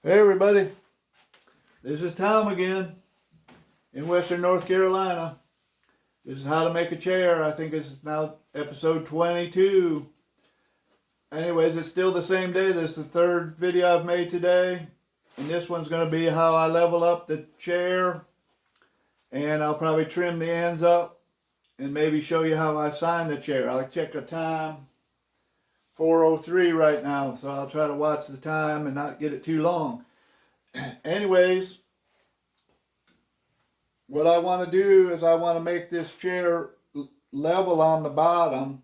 Hey everybody, this is Tom again in Western North Carolina. This is how to make a chair. I think it's now episode 22. Anyways, it's still the same day. This is the third video I've made today. And this one's going to be how I level up the chair. And I'll probably trim the ends up and maybe show you how I sign the chair. I'll check the time. 4:03 right now, so I'll try to watch the time and not get it too long. Anyways, what I want to do is I want to make this chair level on the bottom,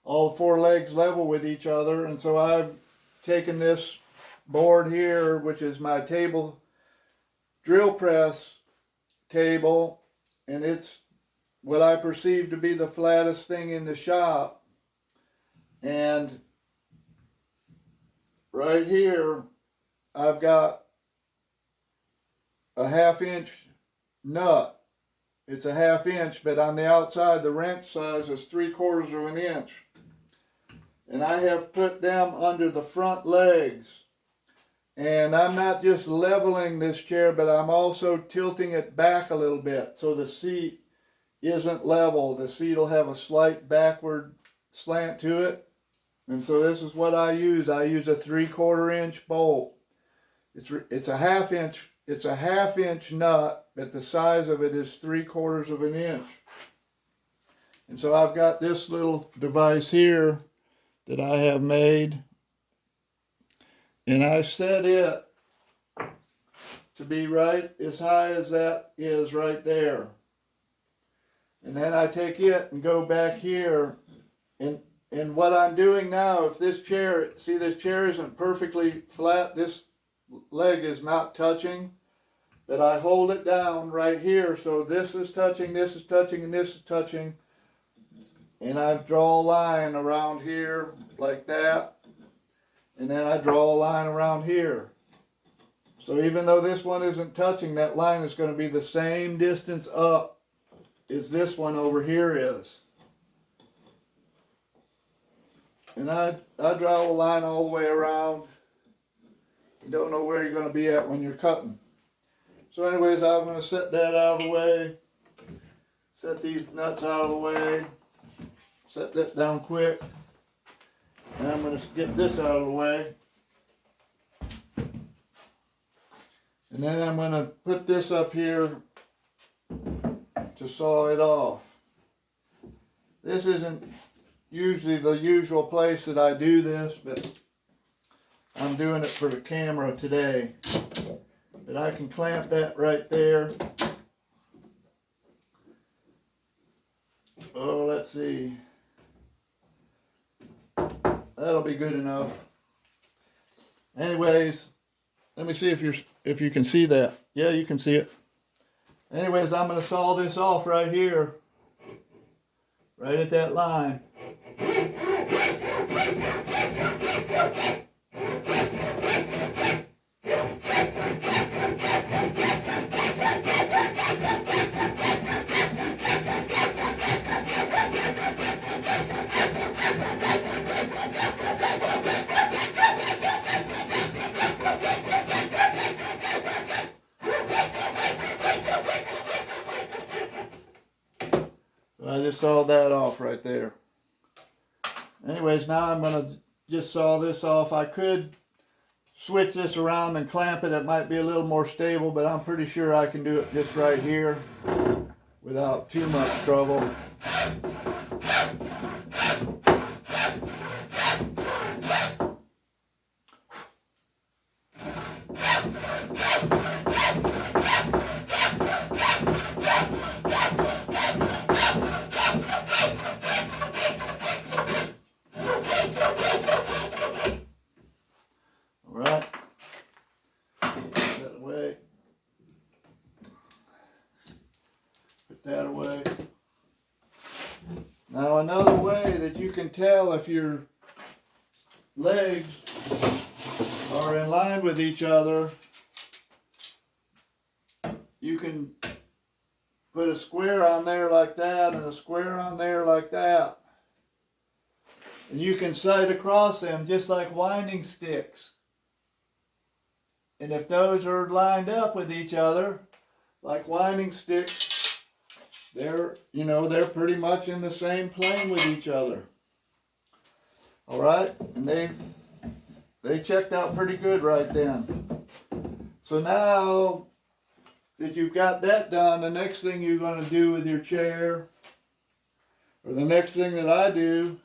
all four legs level with each other. And so I've taken this board here, which is my table drill press table, and it's what I perceive to be the flattest thing in the shop. And right here, I've got a 1/2 inch nut. It's a 1/2 inch, but on the outside, the wrench size is 3/4 of an inch. And I have put them under the front legs. And I'm not just leveling this chair, but I'm also tilting it back a little bit so the seat isn't level. The seat will have a slight backward slant to it. And so this is what I use. I use a 3/4 inch bolt. It's a 1/2 inch. It's a 1/2 inch nut, but the size of it is 3/4 of an inch. And so I've got this little device here that I have made, and I set it to be right as high as that is right there. And then I take it and go back here, and what I'm doing now, if this chair, see this chair isn't perfectly flat, this leg is not touching, but I hold it down right here, so this is touching, this is touching, and this is touching, and I draw a line around here like that, and then I draw a line around here. So even though this one isn't touching, that line is going to be the same distance up as this one over here is. And I draw a line all the way around. You don't know where you're going to be at when you're cutting. So anyways, I'm going to set that out of the way. Set these nuts out of the way. Set that down quick. And I'm going to get this out of the way. And then I'm going to put this up here to saw it off. This isn't usually the usual place that I do this, but I'm doing it for the camera today. But I can clamp that right there. Oh, let's see. That'll be good enough. Anyways, let me see if you can see that. Yeah, you can see it. Anyways, I'm going to saw this off right here. Right at that line. I just sawed that off right there. Anyways, now I'm going to just saw this off. I could switch this around and clamp it. It might be a little more stable, but I'm pretty sure I can do it just right here without too much trouble. Alright, put that away, put that away. Now another way that you can tell if your legs are in line with each other, you can put a square on there like that and a square on there like that. And you can sight across them just like winding sticks. And if those are lined up with each other, like winding sticks, they're pretty much in the same plane with each other. All right, and they checked out pretty good right then. So now that you've got that done, the next thing you're going to do with your chair, or the next thing that I do,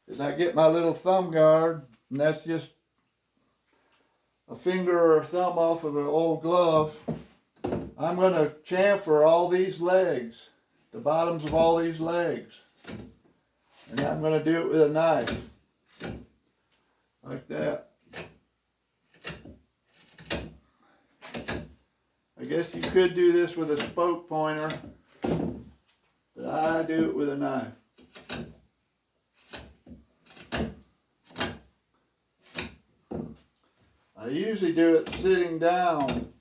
is I get my little thumb guard, and that's just a finger or a thumb off of an old glove. I'm going to chamfer all these legs, the bottoms of all these legs. And I'm going to do it with a knife, like that. I guess you could do this with a spoke pointer, but I do it with a knife. I usually do it sitting down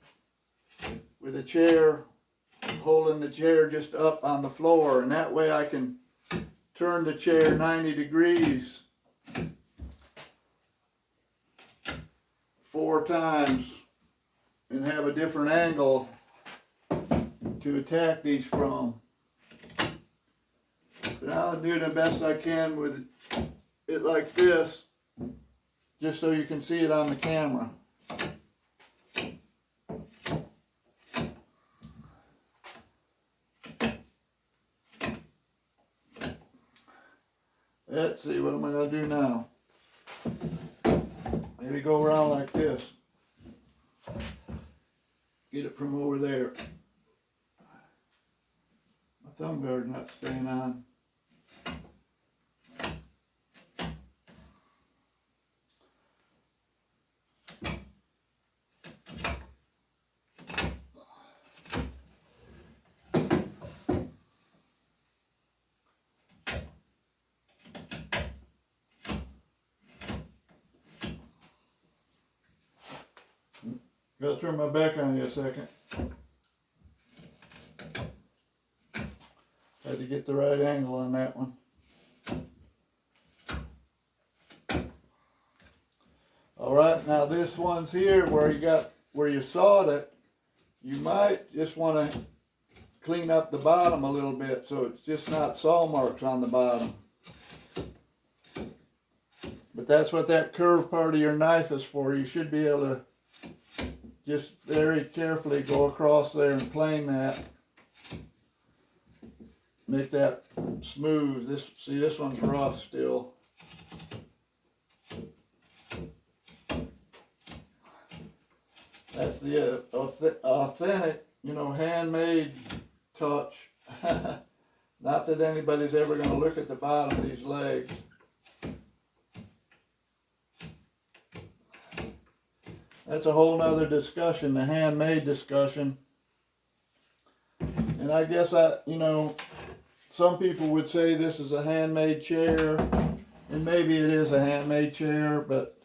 with a chair, holding the chair just up on the floor, and that way I can turn the chair 90 degrees 4 times and have a different angle to attack these from. But I'll do the best I can with it like this, just so you can see it on the camera. Let's see, what am I going to do now? Maybe go around like this. Get it from over there. My thumb guard's not staying on. Gotta turn my back on you a second. Had to get the right angle on that one. All right, now this one's here where you sawed it. You might just want to clean up the bottom a little bit so it's just not saw marks on the bottom. But that's what that curved part of your knife is for. You should be able to just very carefully go across there and plane that. Make that smooth. This one's rough still. That's the authentic, handmade touch. Not that anybody's ever going to look at the bottom of these legs. That's a whole nother discussion, the handmade discussion. And I guess some people would say this is a handmade chair, and maybe it is a handmade chair, but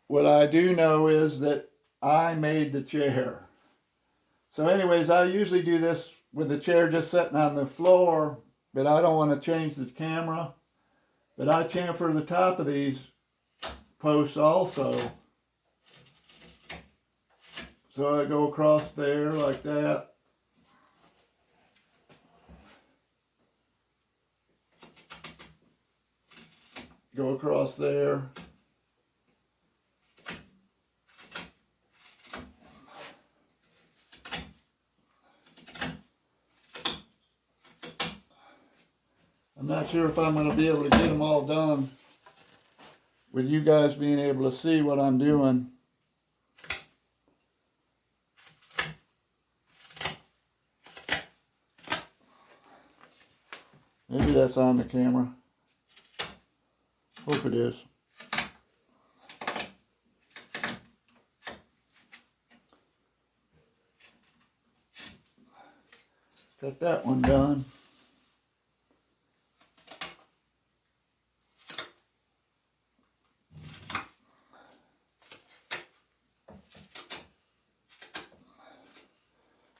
what I do know is that I made the chair. So anyways, I usually do this with the chair just sitting on the floor, but I don't want to change the camera. But I chamfer the top of these posts also. So I go across there like that. Go across there. I'm not sure if I'm going to be able to get them all done with you guys being able to see what I'm doing. Maybe that's on the camera. Hope it is. Got that one done.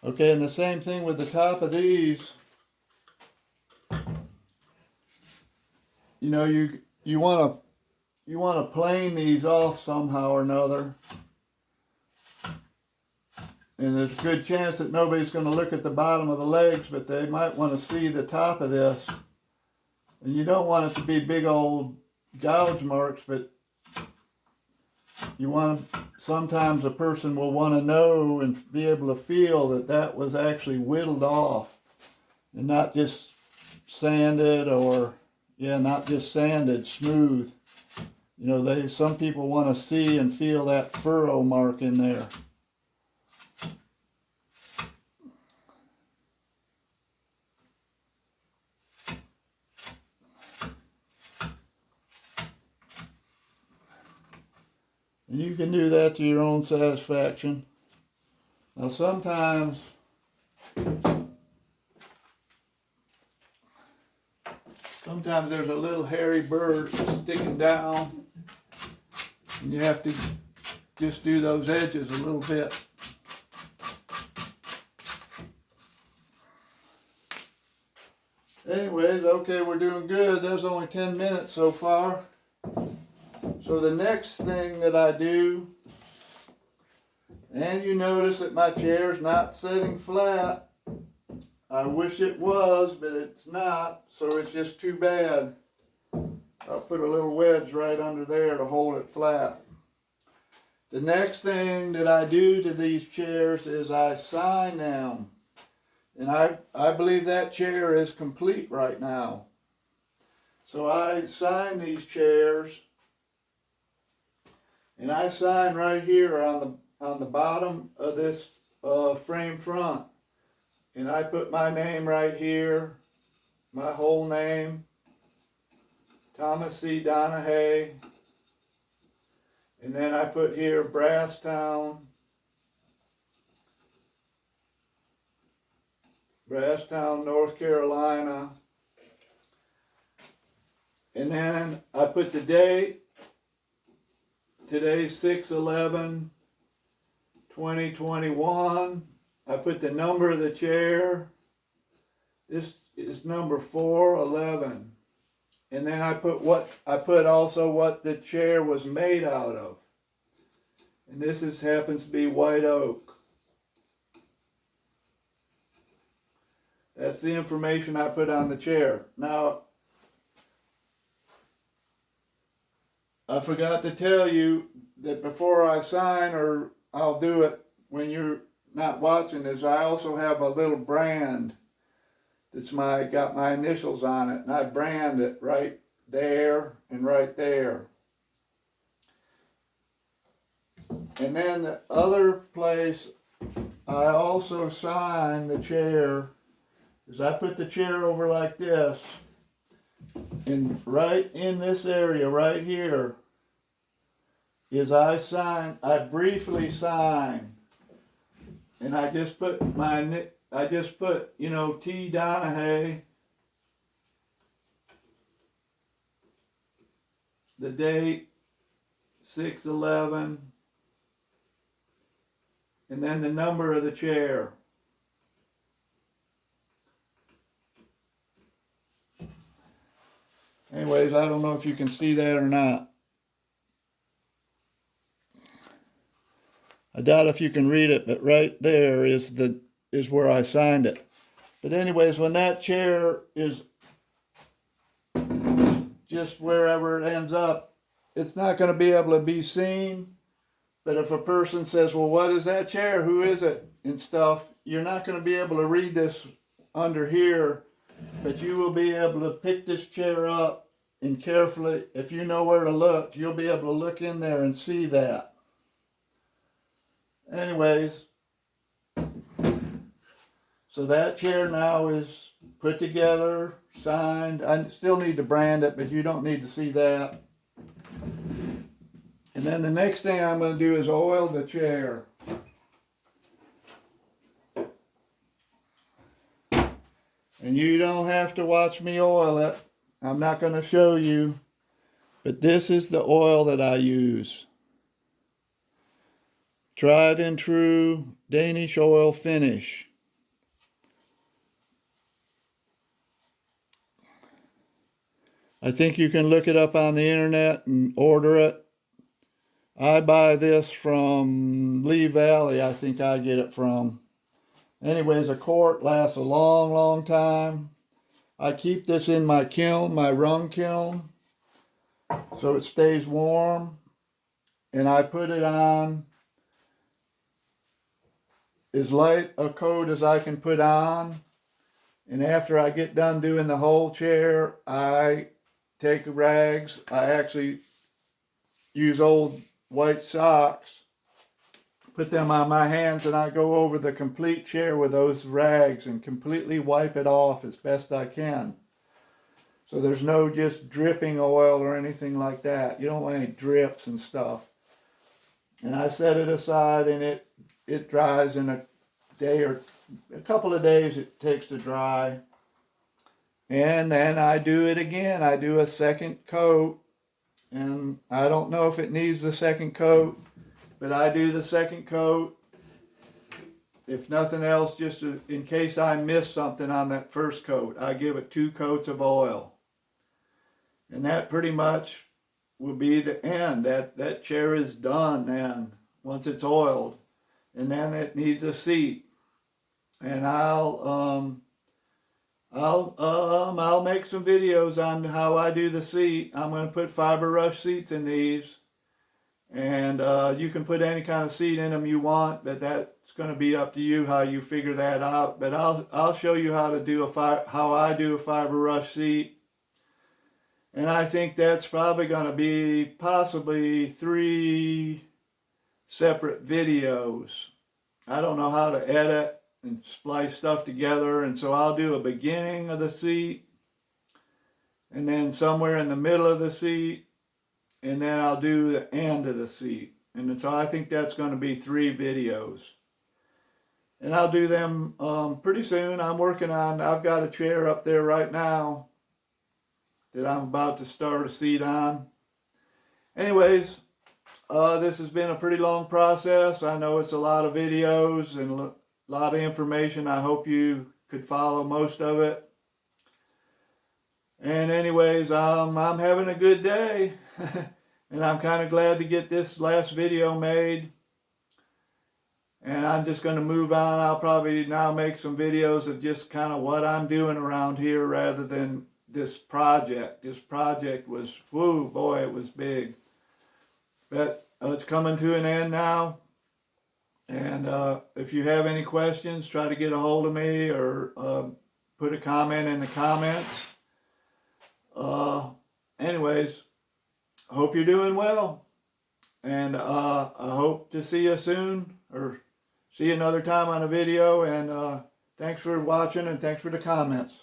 Okay, and the same thing with the top of these. You want to plane these off somehow or another. and there's a good chance that nobody's going to look at the bottom of the legs, but they might want to see the top of this. And you don't want it to be big old gouge marks, but you want, sometimes a person will want to know and be able to feel that that was actually whittled off and not just sanded, or not just sanded, smooth. You know, some people want to see and feel that furrow mark in there. And you can do that to your own satisfaction. Now sometimes there's a little hairy bird sticking down, and you have to just do those edges a little bit. Anyways, okay, we're doing good. There's only 10 minutes so far. So the next thing that I do, and you notice that my chair's not sitting flat. I wish it was, but it's not, so it's just too bad. I'll put a little wedge right under there to hold it flat. The next thing that I do to these chairs is I sign them. And I believe that chair is complete right now. So I sign these chairs, and I sign right here on the bottom of this frame front. And I put my name right here, my whole name, Thomas C. Donahue. And then I put here Brasstown, North Carolina. And then I put the date. Today's 6/11/2021. I put the number of the chair. This is number 411. And then I put also what the chair was made out of. And this happens to be white oak. That's the information I put on the chair. Now, I forgot to tell you that before I sign, or I'll do it when you're not watching this, I also have a little brand that's got my initials on it, and I brand it right there and right there. And then the other place I also sign the chair is I put the chair over like this, and right in this area right here is I briefly sign, and I just put T. Donahue, the date 6/11, and then the number of the chair. Anyways, I don't know if you can see that or not. I doubt if you can read it, but right there is where I signed it. But anyways, when that chair is just wherever it ends up, it's not going to be able to be seen. But if a person says, well, what is that chair? Who is it? And stuff, you're not going to be able to read this under here, but you will be able to pick this chair up and carefully, if you know where to look, you'll be able to look in there and see that. Anyways, so that chair now is put together, signed. I still need to brand it, but you don't need to see that. And then the next thing I'm going to do is oil the chair. And you don't have to watch me oil it. I'm not going to show you, but this is the oil that I use. Tried and true Danish oil finish. I think you can look it up on the internet and order it. I buy this from Lee Valley, I think I get it from. Anyways, a quart lasts a long, long time. I keep this in my kiln, my rung kiln, so it stays warm. And I put it on as light a coat as I can put on. And after I get done doing the whole chair, I take rags. I actually use old white socks, put them on my hands, and I go over the complete chair with those rags and completely wipe it off as best I can. So there's no just dripping oil or anything like that. You don't want any drips and stuff. And I set it aside, and it dries in a day or a couple of days it takes to dry. And then I do it again. I do a second coat, and I don't know if it needs the second coat, but I do the second coat. If nothing else, just in case I miss something on that first coat, I give it 2 coats of oil. And that pretty much will be the end. That chair is done then, once it's oiled. And then it needs a seat. And I'll make some videos on how I do the seat. I'm going to put fiber rush seats in these. And you can put any kind of seat in them you want, but that's going to be up to you how you figure that out. But I'll show you how to do how I do a fiber rush seat. And I think that's probably going to be possibly 3 separate videos. I don't know how to edit and splice stuff together, and so I'll do a beginning of the seat, and then somewhere in the middle of the seat, and then I'll do the end of the seat. And so I think that's going to be 3 videos. And I'll do them pretty soon. I've got a chair up there right now that I'm about to start a seat on. Anyways, this has been a pretty long process. I know it's a lot of videos and a lot of information. I hope you could follow most of it. And anyways, I'm having a good day. And I'm kind of glad to get this last video made. And I'm just going to move on. I'll probably now make some videos of just kind of what I'm doing around here rather than this project. This project was, whoo, boy, it was big. But it's coming to an end now. And if you have any questions, try to get a hold of me or put a comment in the comments. Anyways, I hope you're doing well. And I hope to see you soon or see you another time on a video. And thanks for watching and thanks for the comments.